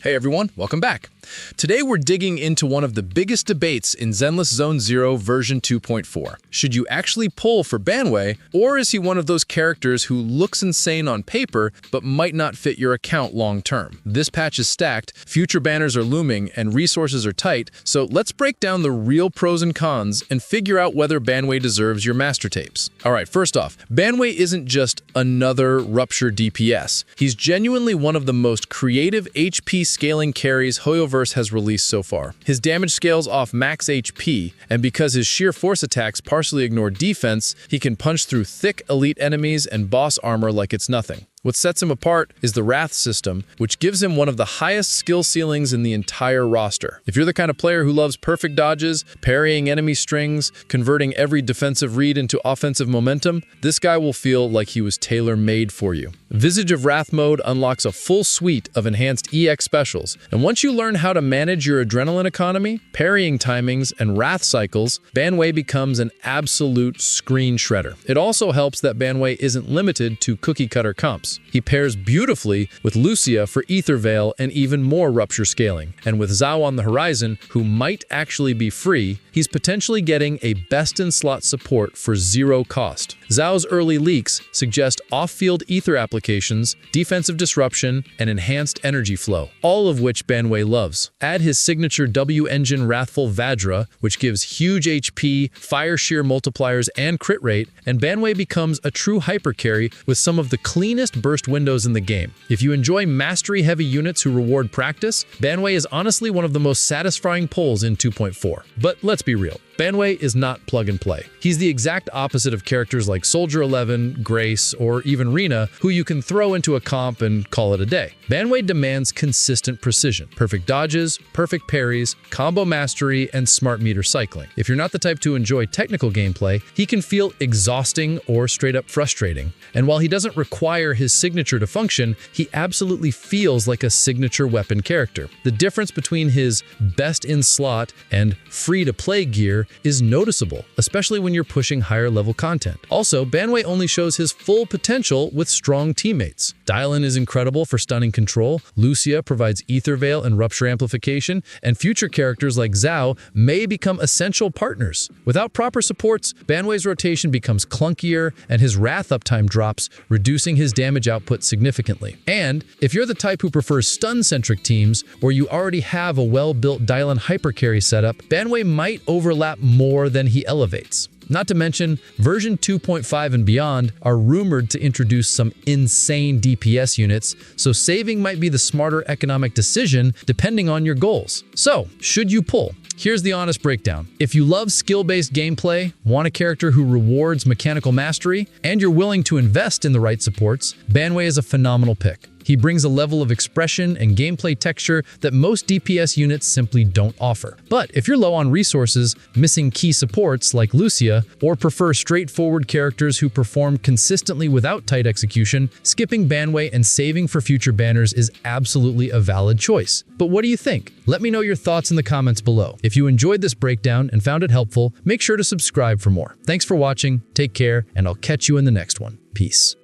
Hey everyone, welcome back. Today we're digging into one of the biggest debates in Zenless Zone Zero version 2.4. Should you actually pull for Banyue, or is he one of those characters who looks insane on paper but might not fit your account long term? This patch is stacked, future banners are looming, and resources are tight, so let's break down the real pros and cons and figure out whether Banyue deserves your master tapes. Alright, first off, Banyue isn't just another Rupture DPS. He's genuinely one of the most creative HP scaling carries Hoyoverse has released so far. His damage scales off max HP, and because his sheer force attacks partially ignore defense, he can punch through thick elite enemies and boss armor like it's nothing. What sets him apart is the Wrath system, which gives him one of the highest skill ceilings in the entire roster. If you're the kind of player who loves perfect dodges, parrying enemy strings, converting every defensive read into offensive momentum, this guy will feel like he was tailor-made for you. Visage of Wrath mode unlocks a full suite of enhanced EX specials, and once you learn how to manage your adrenaline economy, parrying timings, and Wrath cycles, Banyue becomes an absolute screen shredder. It also helps that Banyue isn't limited to cookie-cutter comps. He pairs beautifully with Lucia for Ether Veil and even more Rupture scaling. And with Zhao on the horizon, who might actually be free, he's potentially getting a best-in-slot support for zero cost. Zhao's early leaks suggest off-field Ether applications, defensive disruption, and enhanced energy flow, all of which Banyue loves. Add his signature W-engine Wrathful Vajra, which gives huge HP, fire shear multipliers, and crit rate, and Banyue becomes a true hyper carry with some of the cleanest burst windows in the game. If you enjoy mastery-heavy units who reward practice, Banyue is honestly one of the most satisfying pulls in 2.4. But let's be real. Banyue is not plug-and-play. He's the exact opposite of characters like Soldier 11, Grace, or even Rina, who you can throw into a comp and call it a day. Banyue demands consistent precision, perfect dodges, perfect parries, combo mastery, and smart meter cycling. If you're not the type to enjoy technical gameplay, he can feel exhausting or straight-up frustrating. And while he doesn't require his signature to function, he absolutely feels like a signature weapon character. The difference between his best-in-slot and free-to-play gear is noticeable, especially when you're pushing higher-level content. Also, Banyue only shows his full potential with strong teammates. Dylan is incredible for stunning control, Lucia provides Ether Veil and Rupture amplification, and future characters like Zhao may become essential partners. Without proper supports, Banyue's rotation becomes clunkier and his Wrath uptime drops, reducing his damage output significantly. And if you're the type who prefers stun-centric teams, or you already have a well-built Dylan hypercarry setup, Banyue might overlap more than he elevates. Not to mention, version 2.5 and beyond are rumored to introduce some insane DPS units, so saving might be the smarter economic decision depending on your goals. So, should you pull? Here's the honest breakdown. If you love skill-based gameplay, want a character who rewards mechanical mastery, and you're willing to invest in the right supports, Banyue is a phenomenal pick. He brings a level of expression and gameplay texture that most DPS units simply don't offer. But if you're low on resources, missing key supports like Lucia, or prefer straightforward characters who perform consistently without tight execution, skipping Banyue and saving for future banners is absolutely a valid choice. But what do you think? Let me know your thoughts in the comments below. If you enjoyed this breakdown and found it helpful, make sure to subscribe for more. Thanks for watching, take care, and I'll catch you in the next one. Peace.